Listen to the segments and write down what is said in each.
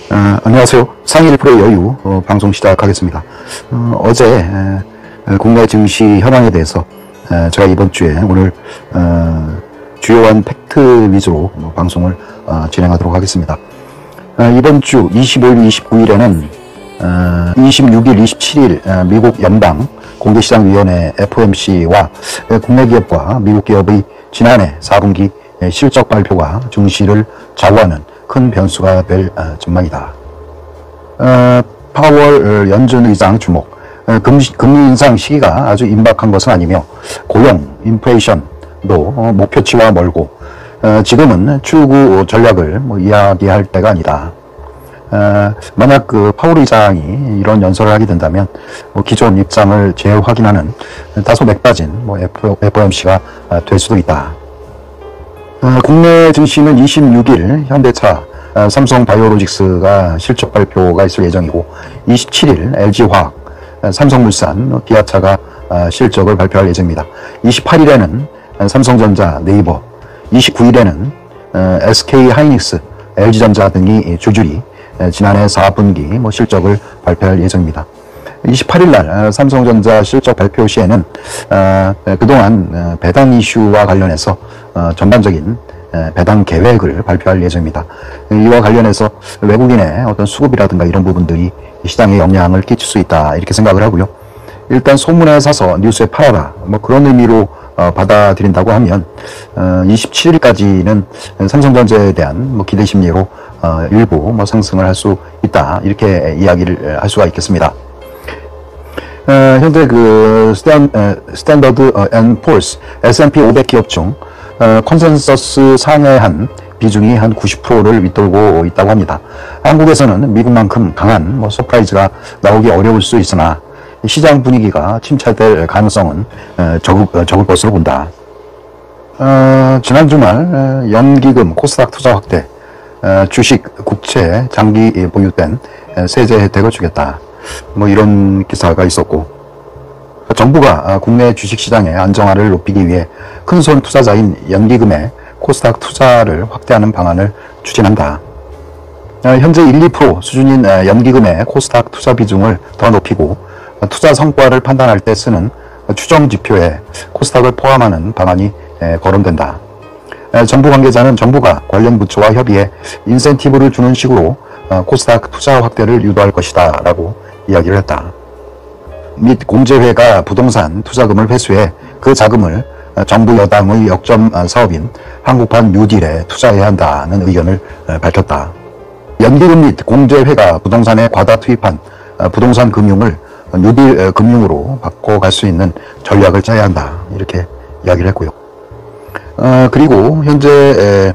안녕하세요. 상위 1%의 여유 방송 시작하겠습니다. 어제 국내 증시 현황에 대해서 제가 이번 주에 오늘 주요한 팩트 위주로 방송을 진행하도록 하겠습니다. 이번 주 25일, 29일에는 26일, 27일 미국 연방 공개시장위원회 FOMC와 국내 기업과 미국 기업의 지난해 4분기 실적 발표가 증시를 좌우하는 큰 변수가 될 전망이다. 파월 연준 의장 주목. 금리 인상 시기가 아주 임박한 것은 아니며 고용, 인플레이션도 목표치와 멀고 지금은 출구 전략을 이야기할 때가 아니다. 만약 파월 의장이 이런 연설을 하게 된다면 기존 입장을 재확인하는 다소 맥빠진 FOMC가 될 수도 있다. 국내 증시는 26일 현대차, 삼성바이오로직스가 실적 발표가 있을 예정이고 27일 LG화학, 삼성물산, 기아차가 실적을 발표할 예정입니다. 28일에는 삼성전자, 네이버, 29일에는 SK하이닉스, LG전자 등이 줄줄이 지난해 4분기 실적을 발표할 예정입니다. 28일 날 삼성전자 실적 발표 시에는 그동안 배당 이슈와 관련해서 전반적인 배당 계획을 발표할 예정입니다. 이와 관련해서 외국인의 어떤 수급이라든가 이런 부분들이 시장에 영향을 끼칠 수 있다 이렇게 생각을 하고요. 일단 소문에 사서 뉴스에 팔아라 그런 의미로 받아들인다고 하면 27일까지는 삼성전자에 대한 기대 심리로 일부 상승을 할 수 있다 이렇게 이야기를 할 수가 있겠습니다. 현재 스탠더드 앤 포어스 S&P 500 기업 중 컨센서스 상회한 비중이 한 90%를 윗돌고 있다고 합니다. 한국에서는 미국만큼 강한 서프라이즈가 나오기 어려울 수 있으나 시장 분위기가 침체될 가능성은 적을 것으로 본다. 지난 주말 연기금 코스닥 투자 확대, 주식, 국채, 장기 보유된 세제 혜택을 주겠다. 이런 기사가 있었고, 정부가 국내 주식시장의 안정화를 높이기 위해 큰손 투자자인 연기금의 코스닥 투자를 확대하는 방안을 추진한다. 현재 1, 2% 수준인 연기금의 코스닥 투자 비중을 더 높이고 투자 성과를 판단할 때 쓰는 추정 지표에 코스닥을 포함하는 방안이 거론된다. 정부 관계자는 정부가 관련 부처와 협의해 인센티브를 주는 식으로 코스닥 투자 확대를 유도할 것이다 라고 이야기를 했다. 및 공제회가 부동산 투자금을 회수해 그 자금을 정부 여당의 역점 사업인 한국판 뉴딜에 투자해야 한다는 의견을 밝혔다. 연기금 및 공제회가 부동산에 과다 투입한 부동산 금융을 뉴딜 금융으로 바꿔갈 수 있는 전략을 짜야 한다 이렇게 이야기를 했고요. 그리고 현재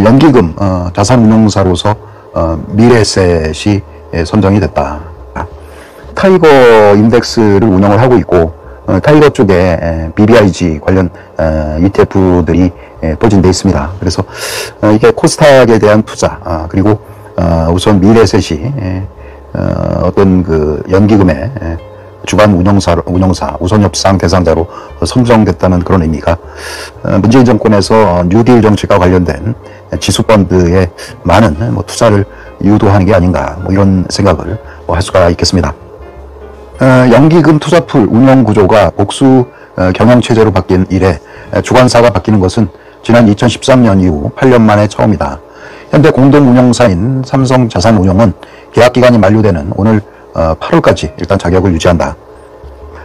연기금 자산운용사로서 미래에셋이 선정이 됐다. 타이거 인덱스를 운영을 하고 있고 타이거 쪽에 BBIG 관련 ETF들이 포진되어 있습니다. 그래서 이게 코스닥에 대한 투자 그리고 우선 미래에셋이 어떤 연기금의 주간 운영사 우선 협상 대상자로 선정됐다는 그런 의미가 문재인 정권에서 뉴딜 정책과 관련된 지수펀드에 많은 투자를 유도하는 게 아닌가 이런 생각을 할 수가 있겠습니다. 연기금 투자풀 운영 구조가 복수 경영체제로 바뀐 이래 주관사가 바뀌는 것은 지난 2013년 이후 8년 만에 처음이다. 현재 공동운영사인 삼성자산운용은 계약기간이 만료되는 오늘 8월까지 일단 자격을 유지한다.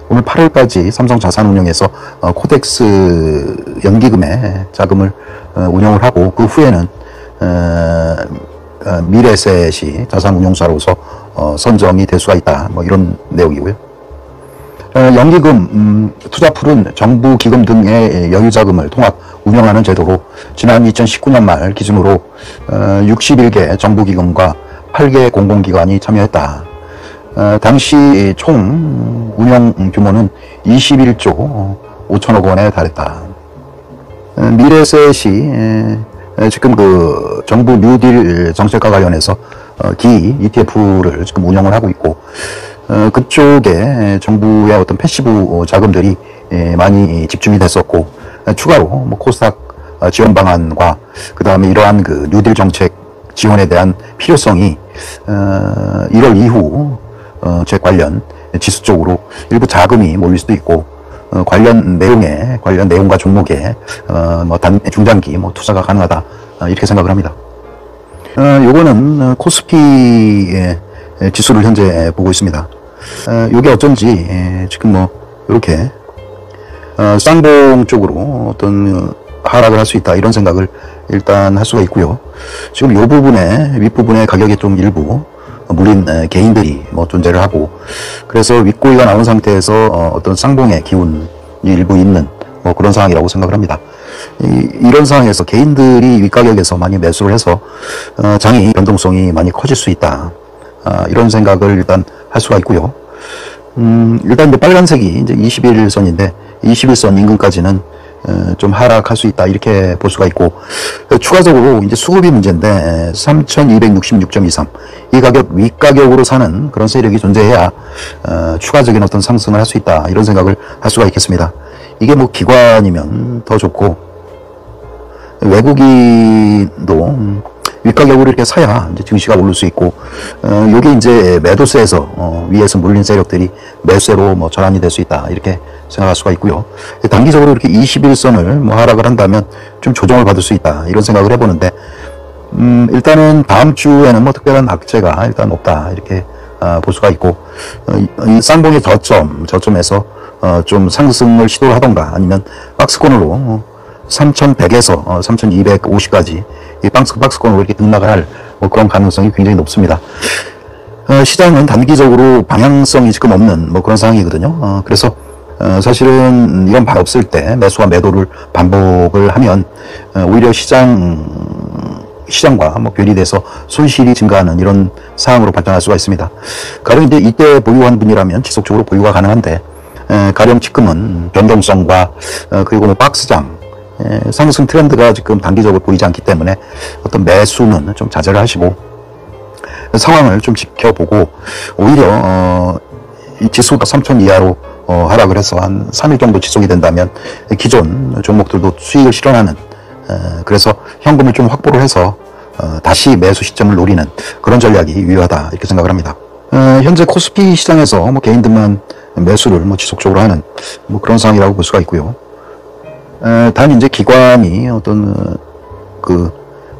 오늘 8월까지 삼성자산운용에서 코덱스 연기금의 자금을 운영을 하고 그 후에는 미래에셋이 자산운용사로서 선정이 될 수가 있다. 이런 내용이고요. 연기금 투자풀은 정부 기금 등의 여유자금을 통합 운영하는 제도로 지난 2019년 말 기준으로 61개 정부기금과 8개 공공기관이 참여했다. 당시 총 운영 규모는 21조 5천억 원에 달했다. 미래에셋이 지금 정부 뉴딜 정책과 관련해서 기 ETF를 지금 운영을 하고 있고 그쪽에 정부의 어떤 패시브 자금들이 많이 집중이 됐었고 추가로 코스닥 지원 방안과 그 다음에 이러한 뉴딜 정책 지원에 대한 필요성이 1월 이후 제 관련 지수 쪽으로 일부 자금이 몰릴 수도 있고 관련 내용과 종목에 뭐 중장기 뭐 투자가 가능하다 이렇게 생각을 합니다. 요거는 코스피의 지수를 현재 보고 있습니다. 요게 어쩐지 지금 뭐 이렇게 쌍봉 쪽으로 어떤 하락을 할 수 있다 이런 생각을 일단 할 수가 있고요. 지금 요 부분에 윗부분에 가격이 좀 일부 물린 개인들이 뭐 존재를 하고, 그래서 윗꼬리가 나온 상태에서 어떤 쌍봉의 기운이 일부 있는 뭐 그런 상황이라고 생각을 합니다. 이런 상황에서 개인들이 윗가격에서 많이 매수를 해서 장이 변동성이 많이 커질 수 있다, 이런 생각을 일단 할 수가 있고요. 일단 이제 빨간색이 이제 21선인데 21선 인근까지는 좀 하락할 수 있다 이렇게 볼 수가 있고, 추가적으로 이제 수급이 문제인데 3266.23 이 가격 윗가격으로 사는 그런 세력이 존재해야 추가적인 어떤 상승을 할 수 있다 이런 생각을 할 수가 있겠습니다. 이게 뭐 기관이면 더 좋고 외국인도 윗가격으로 이렇게 사야 이제 증시가 오를 수 있고, 요게 이제 매도세에서 위에서 물린 세력들이 매수세로 뭐 전환이 될 수 있다 이렇게 생각할 수가 있고요. 단기적으로 이렇게 21선을 뭐 하락을 한다면 좀 조정을 받을 수 있다 이런 생각을 해보는데, 일단은 다음 주에는 뭐 특별한 악재가 일단 없다 이렇게 볼 수가 있고, 이 쌍봉의 저점에서 좀 상승을 시도를 하던가 아니면 박스권으로 3100에서 3250까지 이 박스권으로 이렇게 등락을 할 뭐 그런 가능성이 굉장히 높습니다. 시장은 단기적으로 방향성이 지금 없는 뭐 그런 상황이거든요. 그래서 사실은 이런 바 없을 때 매수와 매도를 반복을 하면 오히려 시장과 뭐 괴리돼서 손실이 증가하는 이런 상황으로 발전할 수가 있습니다. 가령 이제 이때 보유한 분이라면 지속적으로 보유가 가능한데, 가령 지금은 변동성과 그리고 뭐 박스장 상승 트렌드가 지금 단기적으로 보이지 않기 때문에 어떤 매수는 좀 자제를 하시고 상황을 좀 지켜보고, 오히려 이 지수가 3000 이하로 하락을 해서 한 3일 정도 지속이 된다면 기존 종목들도 수익을 실현하는, 그래서 현금을 좀 확보를 해서 다시 매수 시점을 노리는 그런 전략이 유효하다 이렇게 생각을 합니다. 현재 코스피 시장에서 뭐 개인들만 매수를 뭐 지속적으로 하는 뭐 그런 상황이라고 볼 수가 있고요. 단 이제 기관이 어떤 그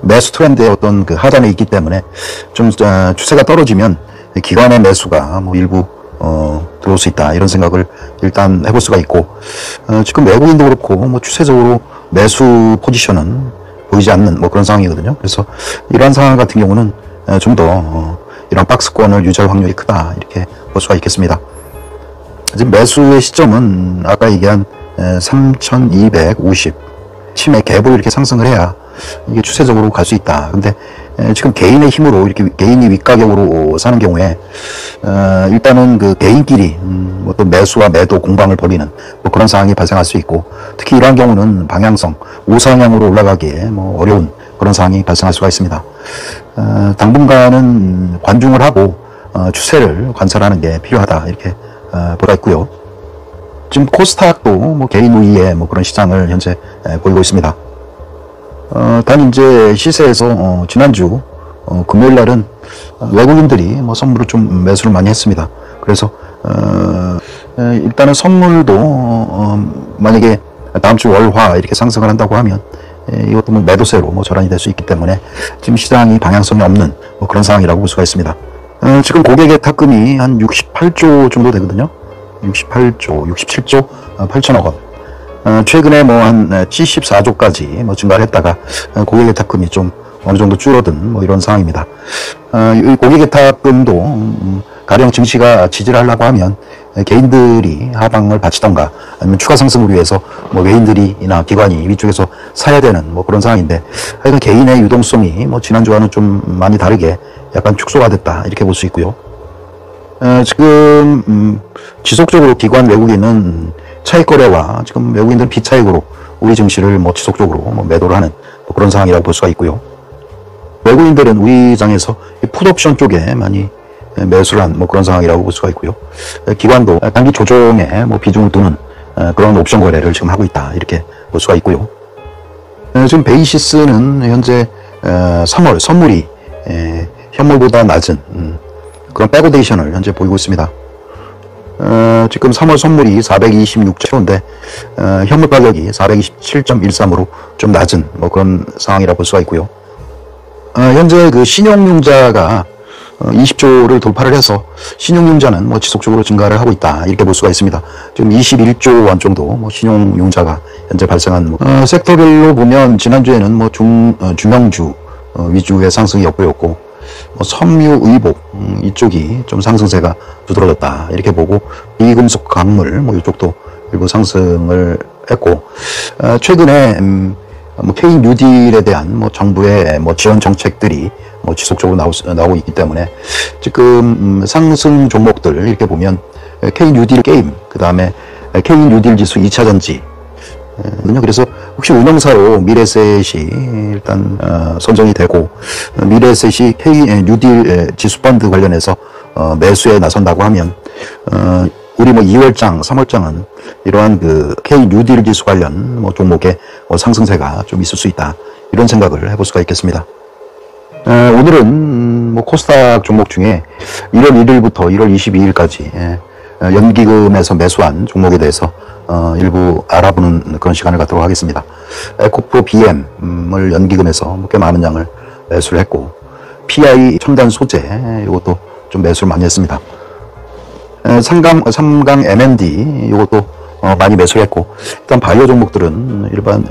매수 트렌드의 어떤 그 하단에 있기 때문에 좀 추세가 떨어지면 기관의 매수가 뭐 일부 들어올 수 있다 이런 생각을 일단 해볼 수가 있고, 지금 외국인도 그렇고 뭐 추세적으로 매수 포지션은 보이지 않는 뭐 그런 상황이거든요. 그래서 이러한 상황 같은 경우는 좀 더 이런 박스권을 유지할 확률이 크다 이렇게 볼 수가 있겠습니다. 지금 매수의 시점은 아까 얘기한 3250 치매 갭으로 이렇게 상승을 해야 이게 추세적으로 갈 수 있다. 근데 지금 개인의 힘으로 이렇게 개인이 윗가격으로 사는 경우에 일단은 그 개인끼리 뭐 또 매수와 매도 공방을 벌이는 뭐 그런 상황이 발생할 수 있고, 특히 이러한 경우는 방향성 우상향으로 올라가기에 뭐 어려운 그런 상황이 발생할 수가 있습니다. 당분간은 관중을 하고 추세를 관찰하는 게 필요하다 이렇게 보다 있고요. 지금 코스닥도 뭐 개인 우위의 뭐 그런 시장을 현재 보이고 있습니다. 단 이제 시세에서 지난주 금요일 날은 외국인들이 뭐 선물을 좀 매수를 많이 했습니다. 그래서 일단은 선물도 만약에 다음 주 월화 이렇게 상승을 한다고 하면 이것도 뭐 매도세로 뭐 전환이 될 수 있기 때문에 지금 시장이 방향성이 없는 뭐 그런 상황이라고 볼 수가 있습니다. 지금 고객의 탁금이 한 68조 정도 되거든요. 67조 8천억 원. 최근에 뭐 한 74조까지 뭐 증가를 했다가 고객의 탁금이 좀 어느 정도 줄어든 뭐 이런 상황입니다. 이 고객의 탁금도 가령 증시가 지지를 하려고 하면 개인들이 하방을 바치던가 아니면 추가 상승을 위해서 뭐 외인들이나 기관이 위쪽에서 사야 되는 뭐 그런 상황인데, 하여간 개인의 유동성이 뭐 지난주와는 좀 많이 다르게 약간 축소가 됐다 이렇게 볼 수 있고요. 지금 지속적으로 기관 외국인은 차익 거래와 지금 외국인들은 비차익으로 우리 증시를 뭐 지속적으로 뭐 매도를 하는 뭐 그런 상황이라고 볼 수가 있고요. 외국인들은 우리 장에서 풋옵션 쪽에 많이 매수를 한 뭐 그런 상황이라고 볼 수가 있고요. 기관도 단기 조정에 뭐 비중을 두는 그런 옵션 거래를 지금 하고 있다 이렇게 볼 수가 있고요. 지금 베이시스는 현재 3월 선물이 현물보다 낮은 그런 백오데이션을 현재 보이고 있습니다. 지금 3월 선물이 426조인데 현물 가격이 427.13으로 좀 낮은 뭐 그런 상황이라 볼 수가 있고요. 현재 그 신용융자가 20조를 돌파를 해서 신용융자는 뭐 지속적으로 증가를 하고 있다 이렇게 볼 수가 있습니다. 지금 21조 원 정도 뭐 신용융자가 현재 발생한 섹터별로 보면 지난주에는 뭐 중형주 위주의 상승이 엿보였고 뭐 섬유 의복 이쪽이 좀 상승세가 두드러졌다 이렇게 보고 비금속 광물 뭐 이쪽도 일부 상승을 했고 최근에 뭐 K 뉴딜에 대한 뭐 정부의 뭐 지원 정책들이 뭐 지속적으로 나오고 있기 때문에 지금 상승 종목들 이렇게 보면 K 뉴딜 게임 그 다음에 K 뉴딜 지수 2차 전지 그래서 혹시 운영사로 미래셋이 일단 선정이 되고 미래셋이 K 뉴딜 지수펀드 관련해서 매수에 나선다고 하면 우리 뭐 2월장, 3월장은 이러한 그 K 뉴딜 지수 관련 뭐 종목의 상승세가 좀 있을 수 있다 이런 생각을 해볼 수가 있겠습니다. 오늘은 뭐 코스닥 종목 중에 1월 1일부터 1월 22일까지 연기금에서 매수한 종목에 대해서 일부 알아보는 그런 시간을 갖도록 하겠습니다. 에코프로 BM을 연기금에서 꽤 많은 양을 매수를 했고 PI 첨단 소재 이것도 좀 매수를 많이 했습니다. 삼강 M&D 이것도 많이 매수를 했고 일단 바이오 종목들은 일반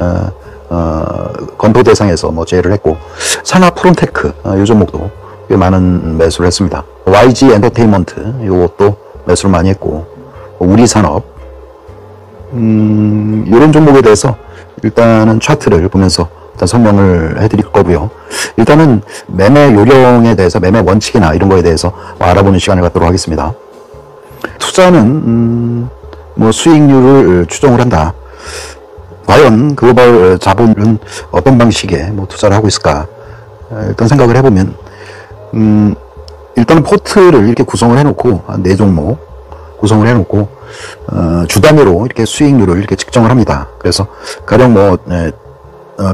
건도 대상에서 뭐 제외를 했고 산하 프론테크 이 종목도 꽤 많은 매수를 했습니다. YG 엔터테인먼트 이것도 매수를 많이 했고 우리산업 이런 종목에 대해서 일단은 차트를 보면서 일단 설명을 해드릴 거고요. 일단은 매매 요령에 대해서 매매 원칙이나 이런 거에 대해서 알아보는 시간을 갖도록 하겠습니다. 투자는 뭐 수익률을 추정을 한다. 과연 글로벌 자본은 어떤 방식의 뭐 투자를 하고 있을까? 일단 생각을 해보면 일단 포트를 이렇게 구성을 해놓고 4종목 구성을 해놓고 주 단위로 이렇게 수익률을 이렇게 측정을 합니다. 그래서 가령 뭐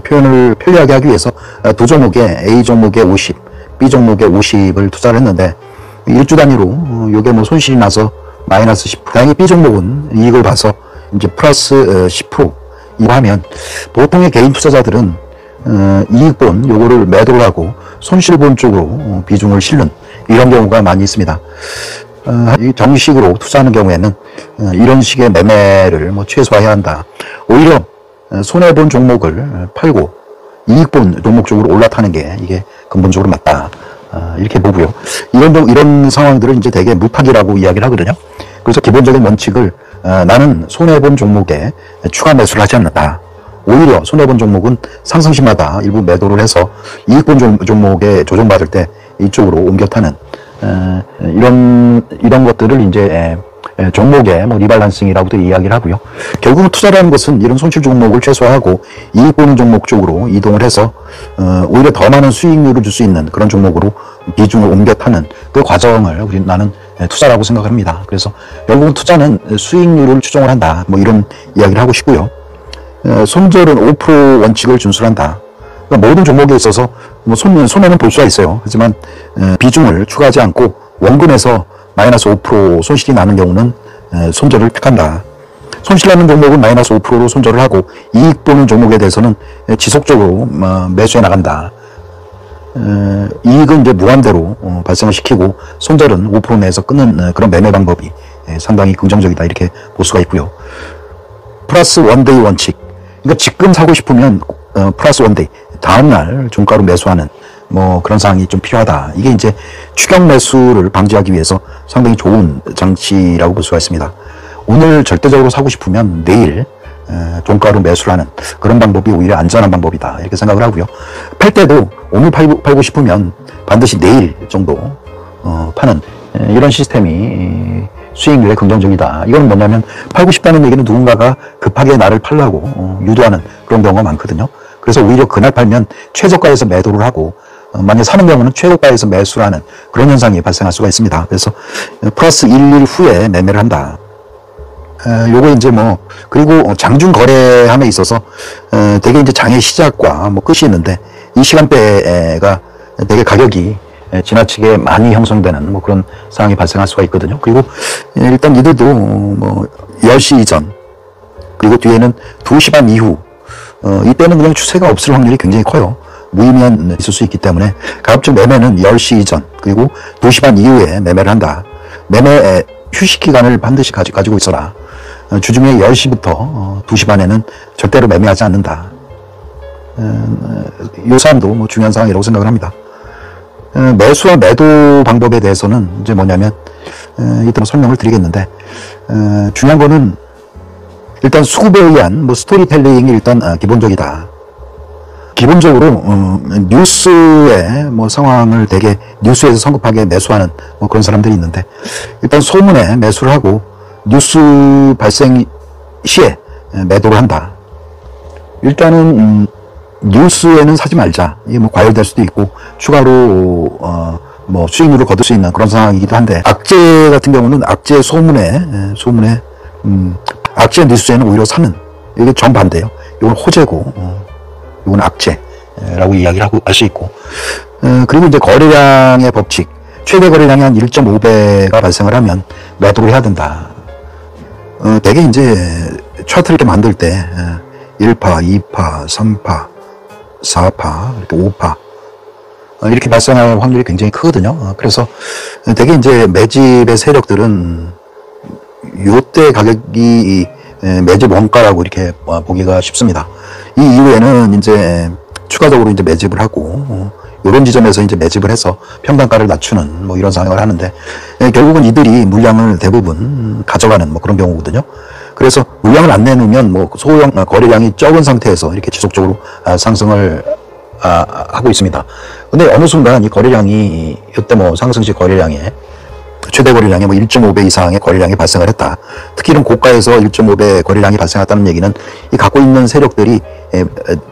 표현을 편리하게 하기 위해서 두 종목에 A 종목에 50, B 종목에 50을 투자를 했는데 1주 단위로 요게 뭐 손실이 나서 마이너스 10%. 다행히 B 종목은 이익을 봐서 이제 플러스 10% 이거 하면 보통의 개인 투자자들은 이익본 요거를 매도를 하고 손실본 쪽으로 비중을 실는 이런 경우가 많이 있습니다. 정식으로 투자하는 경우에는 이런 식의 매매를 뭐 최소화해야 한다. 오히려 손해본 종목을 팔고 이익본 종목 쪽으로 올라타는 게 이게 근본적으로 맞다. 이렇게 보고요. 이런 상황들을 이제 대개 무파기라고 이야기를 하거든요. 그래서 기본적인 원칙을 나는 손해본 종목에 추가 매수를 하지 않는다. 오히려 손해본 종목은 상승시마다 일부 매도를 해서 이익본 종목에 조정받을 때 이쪽으로 옮겨 타는 이런 것들을 이제 종목의 뭐 리밸런싱이라고도 이야기를 하고요. 결국은 투자라는 것은 이런 손실 종목을 최소화하고 이익 보는 종목 쪽으로 이동을 해서 오히려 더 많은 수익률을 줄 수 있는 그런 종목으로 비중을 옮겨 타는 그 과정을 나는 투자라고 생각합니다. 그래서 결국은 투자는 수익률을 추정을 한다. 뭐 이런 이야기를 하고 싶고요. 손절은 5% 원칙을 준수한다. 그러니까 모든 종목에 있어서 뭐 손해는 볼 수가 있어요. 하지만 비중을 추가하지 않고 원금에서 마이너스 5% 손실이 나는 경우는 손절을 택한다. 손실 나는 종목은 마이너스 5%로 손절을 하고 이익 보는 종목에 대해서는 지속적으로 매수해 나간다. 이익은 이제 무한대로 발생을 시키고 손절은 5% 내에서 끊는 그런 매매 방법이 상당히 긍정적이다 이렇게 볼 수가 있고요. 플러스 원데이 원칙. 그러니까 지금 사고 싶으면 플러스 원데이 다음날 종가로 매수하는 뭐 그런 상황이 좀 필요하다. 이게 이제 추격 매수를 방지하기 위해서 상당히 좋은 장치라고 볼 수가 있습니다. 오늘 절대적으로 사고 싶으면 내일 종가로 매수를 하는 그런 방법이 오히려 안전한 방법이다 이렇게 생각을 하고요. 팔 때도 오늘 팔고 싶으면 반드시 내일 정도 파는 이런 시스템이 수익률에 긍정적이다. 이건 뭐냐면 팔고 싶다는 얘기는 누군가가 급하게 나를 팔라고 유도하는 그런 경우가 많거든요. 그래서 오히려 그날 팔면 최저가에서 매도를 하고 만약 사는 경우는 최고가에서 매수를 하는 그런 현상이 발생할 수가 있습니다. 그래서 플러스 1일 후에 매매를 한다. 요거 이제 뭐 그리고 장중 거래함에 있어서 되게 이제 장의 시작과 뭐 끝이 있는데 이 시간대가 되게 가격이 지나치게 많이 형성되는 뭐 그런 상황이 발생할 수가 있거든요. 그리고 일단 이들도 뭐 10시 이전, 그리고 뒤에는 2시 반 이후, 이때는 그냥 추세가 없을 확률이 굉장히 커요. 무의미한 있을 수 있기 때문에 가급적 매매는 10시 이전, 그리고 2시 반 이후에 매매를 한다. 매매 휴식 기간을 반드시 가지고 있어라. 주중에 10시부터 2시 반에는 절대로 매매하지 않는다. 이 사안도 뭐 중요한 사항이라고 생각을 합니다. 매수와 매도 방법에 대해서는 이제 뭐냐면 이따 설명을 드리겠는데, 중요한 거는 일단 수급에 의한 뭐 스토리텔링이 일단 기본적이다. 기본적으로 뉴스의 뭐 상황을 되게 뉴스에서 성급하게 매수하는 뭐 그런 사람들이 있는데, 일단 소문에 매수를 하고 뉴스 발생 시에 매도를 한다. 일단은 뉴스에는 사지 말자. 이게 뭐 과열될 수도 있고 추가로 뭐 수익률을 거둘 수 있는 그런 상황이기도 한데, 악재 같은 경우는 악재 소문에 악재 뉴스에는 오히려 사는, 이게 정반대예요. 이건 호재고 이건 악재라고 이야기를 하고 할 수 있고, 그리고 이제 거래량의 법칙, 최대 거래량이 한 1.5배가 발생을 하면 매도를 해야 된다. 대개 이제 차트를 이렇게 만들 때 1파, 2파, 3파, 4파, 이렇게 5파 이렇게 발생할 확률이 굉장히 크거든요. 그래서 대개 이제 매집의 세력들은 요때 가격이 매집 원가라고 이렇게 보기가 쉽습니다. 이 이후에는 이제 추가적으로 이제 매집을 하고 이런 지점에서 이제 매집을 해서 평단가를 낮추는 뭐 이런 상황을 하는데, 결국은 이들이 물량을 대부분 가져가는 뭐 그런 경우거든요. 그래서 물량을 안 내놓으면 뭐 소형 거래량이 적은 상태에서 이렇게 지속적으로 상승을 하고 있습니다. 근데 어느 순간 이 거래량이 이때 뭐 상승시 거래량에 최대 거래량의 뭐 1.5배 이상의 거래량이 발생을 했다. 특히 이런 고가에서 1.5배 거래량이 발생했다는 얘기는 이 갖고 있는 세력들이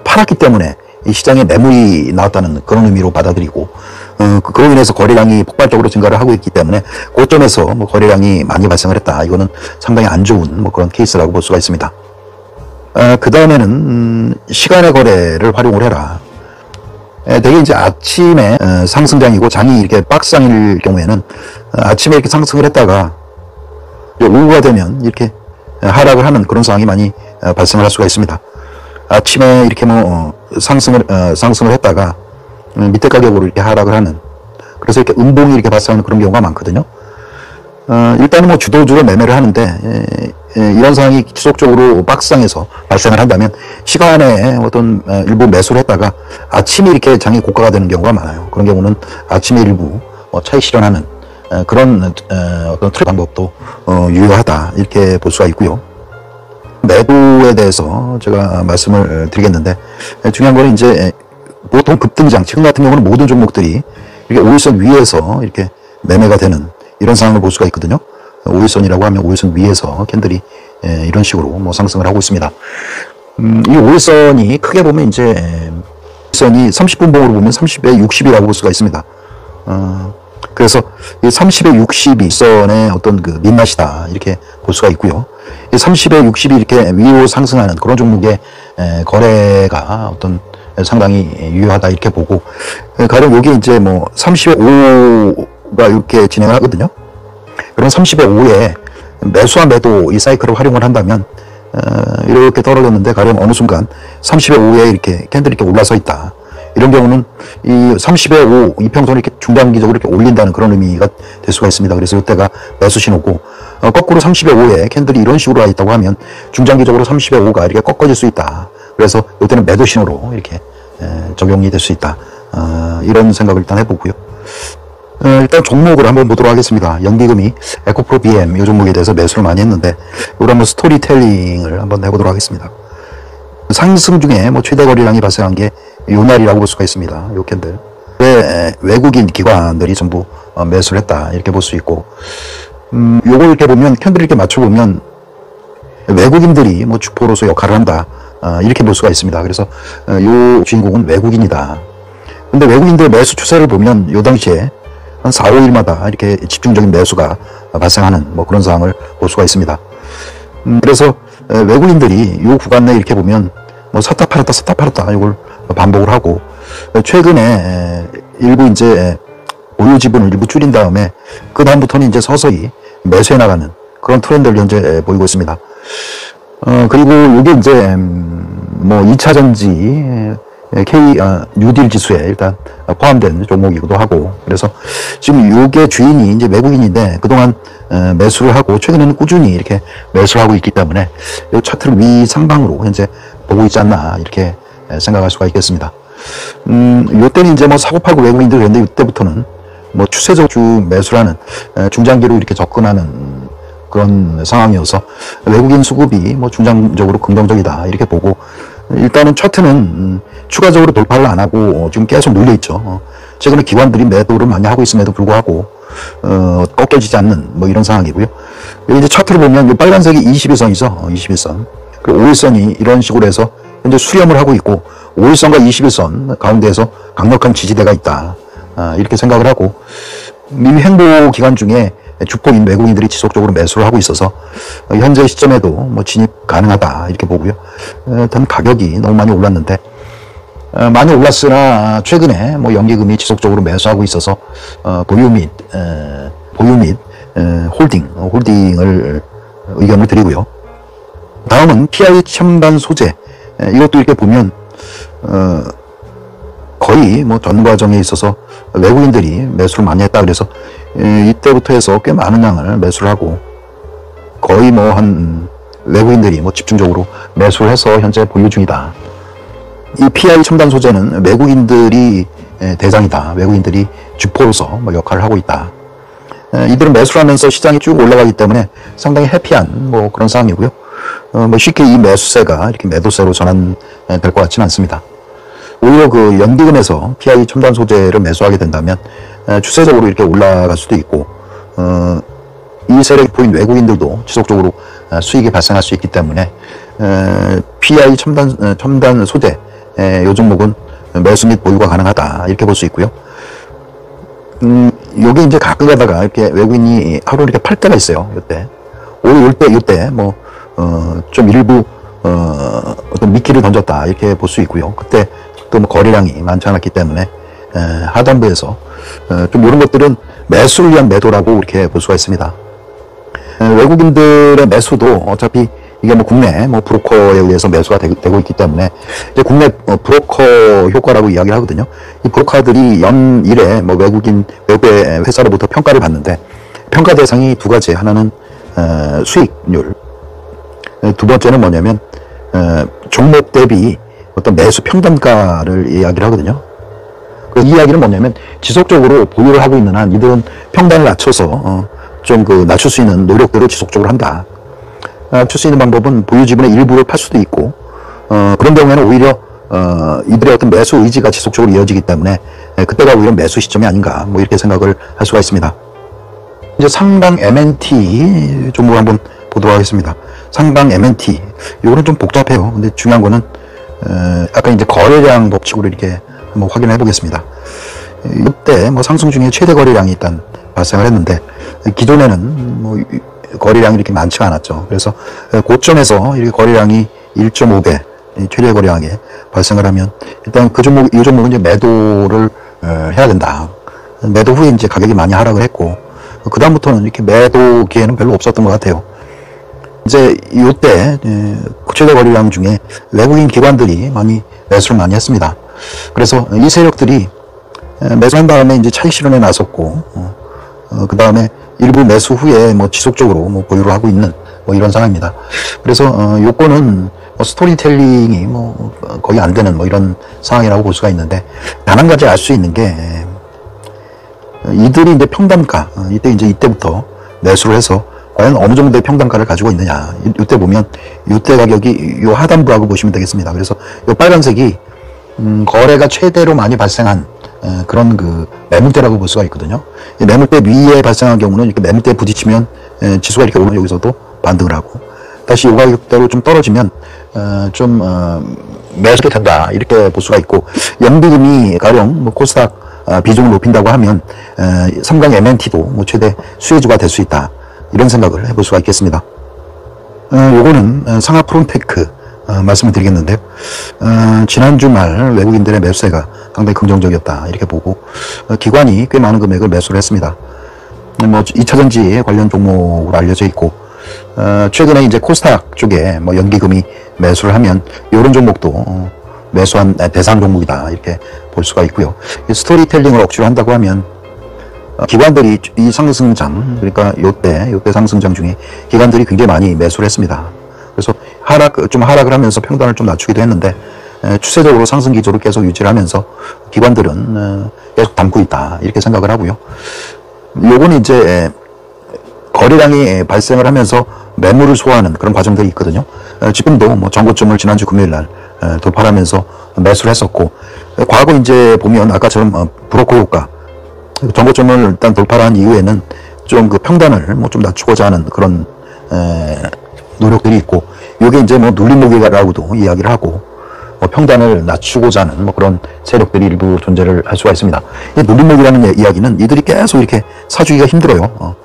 팔았기 때문에 이 시장에 매물이 나왔다는 그런 의미로 받아들이고, 그로 인해서 거래량이 폭발적으로 증가를 하고 있기 때문에 고점에서 뭐 거래량이 많이 발생을 했다. 이거는 상당히 안 좋은 뭐 그런 케이스라고 볼 수가 있습니다. 그 다음에는 시간의 거래를 활용을 해라. 되게 이제 아침에 상승장이고 장이 이렇게 박스장일 경우에는 아침에 이렇게 상승을 했다가 오후가 되면 이렇게 하락을 하는 그런 상황이 많이 발생을 할 수가 있습니다. 아침에 이렇게 뭐 상승을 했다가 밑에 가격으로 이렇게 하락을 하는, 그래서 이렇게 음봉이 이렇게 발생하는 그런 경우가 많거든요. 일단은 뭐 주도주로 매매를 하는데, 이런 상황이 지속적으로 박스장에서 발생을 한다면 시간에 어떤 일부 매수를 했다가 아침에 이렇게 장이 고가가 되는 경우가 많아요. 그런 경우는 아침에 일부 차익 실현하는 그런 어떤 트레이드 방법도 유효하다, 이렇게 볼 수가 있고요. 매도에 대해서 제가 말씀을 드리겠는데, 중요한 거는 이제 보통 급등장, 지금 같은 경우는 모든 종목들이 이렇게 5일선 위에서 이렇게 매매가 되는 이런 상황을 볼 수가 있거든요. 5일선이라고 하면 5일선 위에서 캔들이 이런 식으로 뭐 상승을 하고 있습니다. 이 5일선이 크게 보면 이제 선이 30분 봉으로 보면 30에 60이라고 볼 수가 있습니다. 그래서 이 30에 60이 선의 어떤 그 민낯이다, 이렇게 볼 수가 있고요. 이 30에 60이 이렇게 위로 상승하는 그런 종목의 거래가 어떤 상당히 유효하다, 이렇게 보고, 가령 여기 이제 뭐 30에 5가 이렇게 진행을 하거든요. 그런 30에 5에 매수와 매도 이 사이클을 활용을 한다면 이렇게 떨어졌는데 가령 어느 순간 30에 5에 이렇게 캔들이 이렇게 올라서 있다. 이런 경우는 이 30에 5 이평선을 이렇게 중단기적으로 이렇게 올린다는 그런 의미가 될 수가 있습니다. 그래서 이때가 매수 신호고, 거꾸로 30에 5에 캔들이 이런 식으로 와 있다고 하면 중장기적으로 30에 5가 이렇게 꺾어질 수 있다. 그래서 이때는 매도 신호로 이렇게 적용이 될 수 있다. 이런 생각을 일단 해보고요. 일단 종목을 한번 보도록 하겠습니다. 연기금이 에코프로 BM 이 종목에 대해서 매수를 많이 했는데, 이걸 한번 스토리텔링을 한번 해보도록 하겠습니다. 상승 중에 뭐 최대 거래량이 발생한 게 요 날이라고 볼 수가 있습니다. 요 캔들. 외국인 기관들이 전부 매수를 했다, 이렇게 볼 수 있고, 요걸 이렇게 보면 캔들을 이렇게 맞춰보면 외국인들이 뭐 주포로서 역할을 한다, 이렇게 볼 수가 있습니다. 그래서 요 주인공은 외국인이다. 근데 외국인들의 매수 추세를 보면 요 당시에 한 4, 5일마다 이렇게 집중적인 매수가 발생하는 뭐 그런 상황을 볼 수가 있습니다. 그래서 외국인들이 요 구간 내에 이렇게 보면 뭐 샀다 팔았다 이걸 반복을 하고, 최근에 일부 이제 보유 지분을 일부 줄인 다음에 그 다음부터는 이제 서서히 매수해 나가는 그런 트렌드를 현재 보이고 있습니다. 그리고 이게 이제 뭐 2차 전지 뉴딜 지수에 일단 포함된 종목이기도 하고, 그래서 지금 이게 주인이 이제 외국인인데 그동안 매수를 하고 최근에는 꾸준히 이렇게 매수를 하고 있기 때문에 이 차트를 위상방으로 현재 보고 있지 않나 이렇게 생각할 수가 있겠습니다. 요때는 이제 뭐 사고팔고 외국인들 그런데 이때부터는 뭐 추세적 주 매수라는 중장기로 이렇게 접근하는 그런 상황이어서 외국인 수급이 뭐 중장적으로 긍정적이다 이렇게 보고, 일단은 차트는 추가적으로 돌파를 안 하고 지금 계속 눌려 있죠. 최근에 기관들이 매도를 많이 하고 있음에도 불구하고 꺾여지지 않는 뭐 이런 상황이고요. 여기 이제 차트를 보면 이 빨간색이 21선이죠. 21선. 그리고 5일선이 이런 식으로 해서 현재 수렴을 하고 있고, 5일선과 21선 가운데에서 강력한 지지대가 있다. 이렇게 생각을 하고, 미 횡보 기간 중에 주포인 외국인들이 지속적으로 매수를 하고 있어서 현재 시점에도 뭐 진입 가능하다 이렇게 보고요. 일단 가격이 너무 많이 올랐는데, 많이 올랐으나 최근에 뭐 연기금이 지속적으로 매수하고 있어서 보유 및 홀딩을 의견을 드리고요. 다음은 PI 첨단 소재, 이것도 이렇게 보면 거의 뭐 전 과정에 있어서 외국인들이 매수를 많이 했다 그래서 이때부터 해서 꽤 많은 양을 매수를 하고, 거의 뭐 한 외국인들이 뭐 집중적으로 매수를 해서 현재 보유 중이다. 이 PI 첨단 소재는 외국인들이 대장이다. 외국인들이 주포로서 뭐 역할을 하고 있다. 이들은 매수를 하면서 시장이 쭉 올라가기 때문에 상당히 해피한 뭐 그런 상황이고요. 뭐 쉽게 이 매수세가 이렇게 매도세로 전환될 것 같지는 않습니다. 오히려 그 연기금에서 PI 첨단 소재를 매수하게 된다면 추세적으로 이렇게 올라갈 수도 있고, 이 세력이 보인 외국인들도 지속적으로 수익이 발생할 수 있기 때문에 PI 첨단 소재 요 종목은 매수 및 보유가 가능하다 이렇게 볼 수 있고요. 요게 이제 가끔 가다가 이렇게 외국인이 하루 이렇게 팔 때가 있어요. 오히려 요때 뭐 좀 일부 어떤 미끼를 던졌다 이렇게 볼 수 있고요. 그때 또 뭐 거래량이 많지 않았기 때문에 하단부에서 좀 이런 것들은 매수를 위한 매도라고 이렇게 볼 수가 있습니다. 외국인들의 매수도 어차피 이게 뭐 국내 뭐 브로커에 의해서 매수가 되고 있기 때문에 이제 국내 브로커 효과라고 이야기를 하거든요. 이 브로커들이 연일에 뭐 외국의 회사로부터 평가를 받는데, 평가 대상이 두 가지, 하나는 수익률, 두 번째는 뭐냐면 종목 대비 어떤 매수 평단가를 이야기를 하거든요. 그 이야기는 뭐냐면 지속적으로 보유를 하고 있는 한 이들은 평단을 낮춰서 좀 그 낮출 수 있는 노력들을 지속적으로 한다. 낮출 수 있는 방법은 보유 지분의 일부를 팔 수도 있고, 그런 경우에는 오히려 이들의 어떤 매수 의지가 지속적으로 이어지기 때문에 그때가 오히려 매수 시점이 아닌가 뭐 이렇게 생각을 할 수가 있습니다. 이제 상방 MNT 종목을 한번 보도록 하겠습니다. 상방 MNT, 이거는 좀 복잡해요. 근데 중요한 거는 아까 이제 거래량 법칙으로 이렇게 한번 확인해 보겠습니다. 이때 뭐 상승 중에 최대 거래량이 일단 발생을 했는데, 기존에는 뭐 거래량이 이렇게 많지가 않았죠. 그래서 고점에서 이렇게 거래량이 1.5배 최대 거래량에 발생을 하면 일단 이 종목은 이제 매도를 해야 된다. 매도 후에 이제 가격이 많이 하락을 했고, 그 다음부터는 이렇게 매도 기회는 별로 없었던 것 같아요. 이제 이때 최대 거래량 중에 외국인 기관들이 매수를 많이 했습니다. 그래서 이 세력들이 매수한 다음에 이제 차익 실현에 나섰고, 그 다음에 일부 매수 후에 뭐 지속적으로 뭐 보유를 하고 있는 뭐 이런 상황입니다. 그래서 요거는 뭐 스토리텔링이 뭐 거의 안 되는 뭐 이런 상황이라고 볼 수가 있는데, 단 한 가지 알 수 있는 게 이들이 이제 평단가, 이때부터 매수를 해서 과연 어느 정도의 평단가를 가지고 있느냐. 이때 보면 이때 가격이 요 하단부라고 보시면 되겠습니다. 그래서 요 빨간색이 거래가 최대로 많이 발생한 그런 그 매물대라고 볼 수가 있거든요. 매물대 위에 발생한 경우는 이렇게 매물대에 부딪히면 지수가 이렇게 오르면 여기서도 반등을 하고, 다시 요 가격대로 좀 떨어지면 매수가 된다 이렇게 볼 수가 있고, 연비금이 가령 뭐 코스닥 비중을 높인다고 하면 삼강 MNT도 뭐 최대 수혜주가 될 수 있다 이런 생각을 해볼 수가 있겠습니다. 요거는 상하 프론테크 말씀을 드리겠는데요. 지난 주말 외국인들의 매수세가 상당히 긍정적이었다 이렇게 보고 기관이 꽤 많은 금액을 매수를 했습니다. 뭐 2차전지 관련 종목으로 알려져 있고 최근에 이제 코스닥 쪽에 뭐 연기금이 매수를 하면 이런 종목도 매수한 대상 종목이다 이렇게 볼 수가 있고요. 스토리텔링을 억지로 한다고 하면 기관들이 이 상승장, 그러니까 요때 상승장 중에 기관들이 굉장히 많이 매수를 했습니다. 그래서 하락을 하면서 평단을 좀 낮추기도 했는데 추세적으로 상승 기조를 계속 유지를 하면서 기관들은 계속 담고 있다 이렇게 생각을 하고요. 요거는 이제 거래량이 발생을 하면서 매물을 소화하는 그런 과정들이 있거든요. 지금도 뭐 전고점을 지난주 금요일 날 돌파를 하면서 매수를 했었고, 과거 이제 보면 아까처럼 브로커 효과, 전고점을 일단 돌파를 한 이후에는 좀 그 평단을 뭐 좀 낮추고자 하는 그런 노력들이 있고, 이게 이제 뭐 눌림목이라고도 이야기를 하고, 뭐 평단을 낮추고자 하는 뭐 그런 세력들이 일부 존재를 할 수가 있습니다. 이 눌림목이라는 이야기는 이들이 계속 이렇게 사주기가 힘들어요.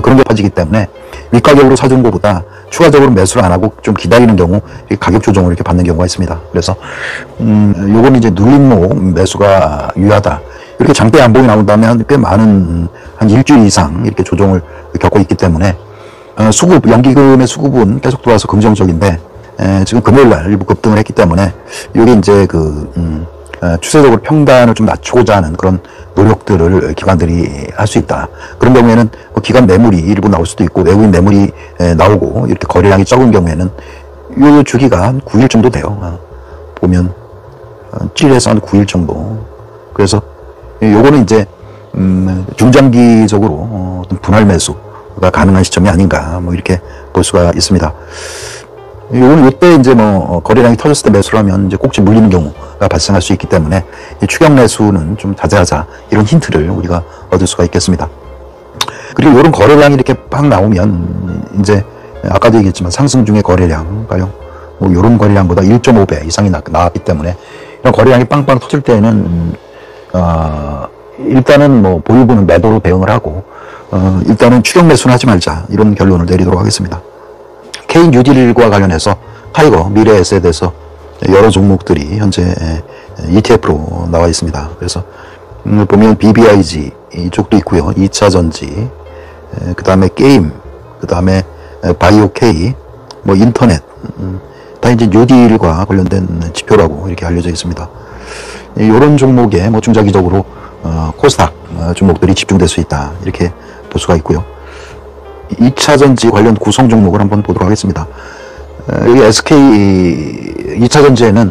그런 게 빠지기 때문에 윗가격으로 사주는 것보다 추가적으로 매수를 안 하고 좀 기다리는 경우 가격 조정을 이렇게 받는 경우가 있습니다. 그래서 요거는 이제 눌림목 매수가 유효하다. 이렇게 장대 양봉이 나온다면 꽤 많은 한 일주일 이상 이렇게 조정을 겪고 있기 때문에 수급, 연기금의 수급은 계속 들어와서 긍정적인데 지금 금요일날 일부 급등을 했기 때문에 이게 이제 추세적으로 평단을 좀 낮추고자 하는 그런 노력들을 기관들이 할 수 있다. 그런 경우에는 기관 매물이 일부 나올 수도 있고 외국인 매물이 나오고 이렇게 거래량이 적은 경우에는 이 주기가 한 9일 정도 돼요. 보면 7일에서 한 9일 정도. 그래서 요거는 이제 중장기적으로 분할 매수가 가능한 시점이 아닌가 뭐 이렇게 볼 수가 있습니다. 요때 이제 뭐 거래량이 터졌을 때 매수를 하면 이제 꼭지 물리는 경우가 발생할 수 있기 때문에 이 추격 매수는 좀 자제하자 이런 힌트를 우리가 얻을 수가 있겠습니다. 그리고 이런 거래량이 이렇게 팍 나오면 이제 아까도 얘기했지만 상승 중의 거래량가요. 뭐 이런 거래량보다 1.5배 이상이 나왔기 때문에 이런 거래량이 빵빵 터질 때는 일단은 뭐 보유분은 매도로 대응을 하고 일단은 추격 매수는 하지 말자 이런 결론을 내리도록 하겠습니다. K 뉴딜과 관련해서 타이거, 미래에셋에서 여러 종목들이 현재 ETF로 나와 있습니다. 그래서 보면 BBIG 이쪽도 있고요. 2차전지, 그 다음에 게임, 그 다음에 바이오 K, 뭐 인터넷, 다 이제 뉴딜과 관련된 지표라고 이렇게 알려져 있습니다. 이런 종목에 뭐 중장기적으로 코스닥 종목들이 집중될 수 있다 이렇게 볼 수가 있고요. 2차전지 관련 구성 종목을 한번 보도록 하겠습니다. 여기 SK 2차전지에는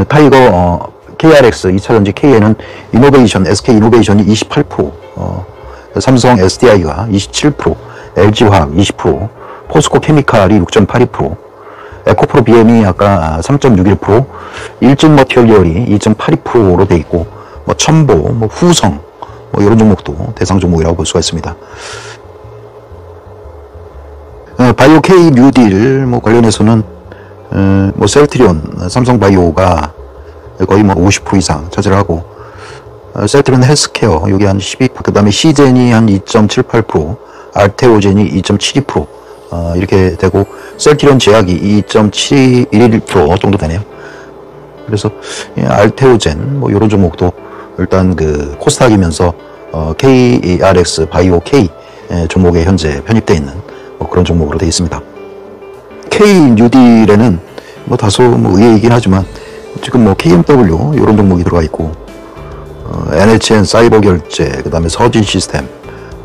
타이거 KRX 2차전지 K에는 이노베이션, SK 이노베이션이 28%, 삼성 SDI가 27%, LG화학 20%, 포스코 케미칼이 6.82%, 에코프로 BM이 아까 3.61%, 일진머티리얼이 2.82%로 돼 있고, 뭐 첨보, 뭐 후성, 뭐 이런 종목도 대상 종목이라고 볼 수가 있습니다. 바이오 K 뉴딜 뭐 관련해서는 뭐 셀트리온, 삼성바이오가 거의 뭐 50% 이상 차지를 하고, 셀트리온 헬스케어 여기 한 12%, 그 다음에 시젠이 한 2.78%, 알테오젠이 2.72% 이렇게 되고, 셀트리온 제약이 2.71% 정도 되네요. 그래서 알테오젠 뭐 이런 종목도 일단 그 코스닥이면서 KRX 바이오 K 종목에 현재 편입되어 있는 뭐 그런 종목으로 되어 있습니다. K 뉴딜에는 뭐 다소 뭐 의외이긴 하지만 지금 뭐 KMW 이런 종목이 들어가 있고, NHN 사이버 결제, 그 다음에 서진 시스템,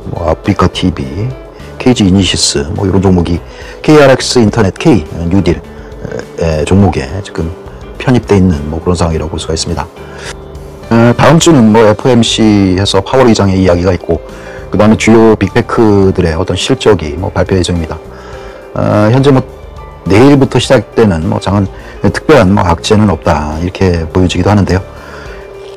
뭐 아프리카 TV, KG 이니시스 뭐 이런 종목이 KRX 인터넷 K 뉴딜 종목에 지금 편입되어 있는 뭐 그런 상황이라고 볼 수가 있습니다. 다음 주는 뭐 FOMC에서 파월 의장의 이야기가 있고, 그 다음에 주요 빅테크들의 어떤 실적이 뭐 발표 예정입니다. 현재 뭐 내일부터 시작되는 뭐 장은 특별한 뭐 악재는 없다 이렇게 보여지기도 하는데요.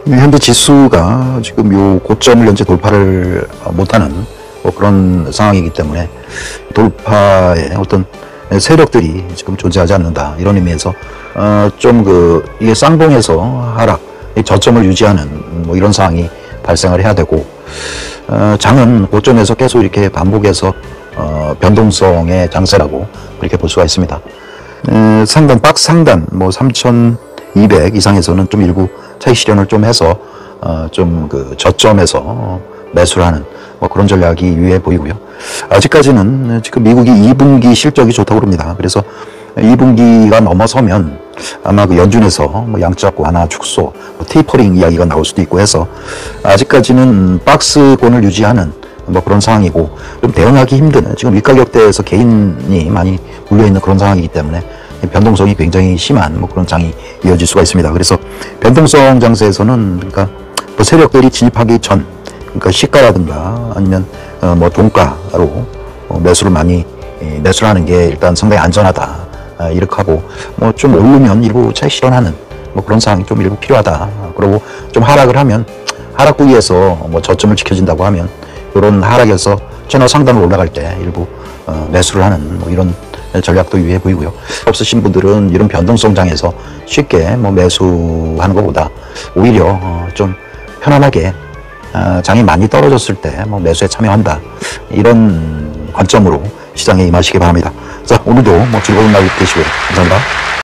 현재 지수가 지금 요 고점을 현재 돌파를 못하는 뭐 그런 상황이기 때문에 돌파의 어떤 세력들이 지금 존재하지 않는다 이런 의미에서 좀 이게 쌍봉에서 하락, 저점을 유지하는 뭐 이런 상황이 발생을 해야 되고, 장은 고점에서 계속 이렇게 반복해서 변동성의 장세라고 그렇게 볼 수가 있습니다. 상단, 박스 상단, 뭐 3,200 이상에서는 좀 일부 차익 실현을 좀 해서, 좀 그 저점에서 매수를 하는 뭐 그런 전략이 유효해 보이고요. 아직까지는 지금 미국이 2분기 실적이 좋다고 그럽니다. 그래서 2분기가 넘어서면 아마 그 연준에서 뭐 양적 완화 축소, 뭐 테이퍼링 이야기가 나올 수도 있고 해서 아직까지는 박스권을 유지하는 뭐 그런 상황이고 좀 대응하기 힘든 지금 윗가격대에서 개인이 많이 물려있는 그런 상황이기 때문에 변동성이 굉장히 심한 뭐 그런 장이 이어질 수가 있습니다. 그래서 변동성 장세에서는 그러니까 뭐 세력들이 진입하기 전 그러니까 시가라든가 아니면 뭐 종가로 매수를 많이 매수를 하는 게 일단 상당히 안전하다. 이렇게 하고 뭐 좀 오르면 일부 차익 실현하는 뭐 그런 상황이 좀 일부 필요하다. 그리고 좀 하락을 하면 하락 부위에서 뭐 저점을 지켜진다고 하면 이런 하락에서 채널 상단으로 올라갈 때 일부 매수를 하는 뭐 이런 전략도 유효해 보이고요. 없으신 분들은 이런 변동성장에서 쉽게 뭐 매수하는 것보다 오히려 좀 편안하게 장이 많이 떨어졌을 때 뭐 매수에 참여한다. 이런 관점으로 시장에 임하시기 바랍니다. 자, 오늘도 뭐 즐거운 날 되시고요. 감사합니다.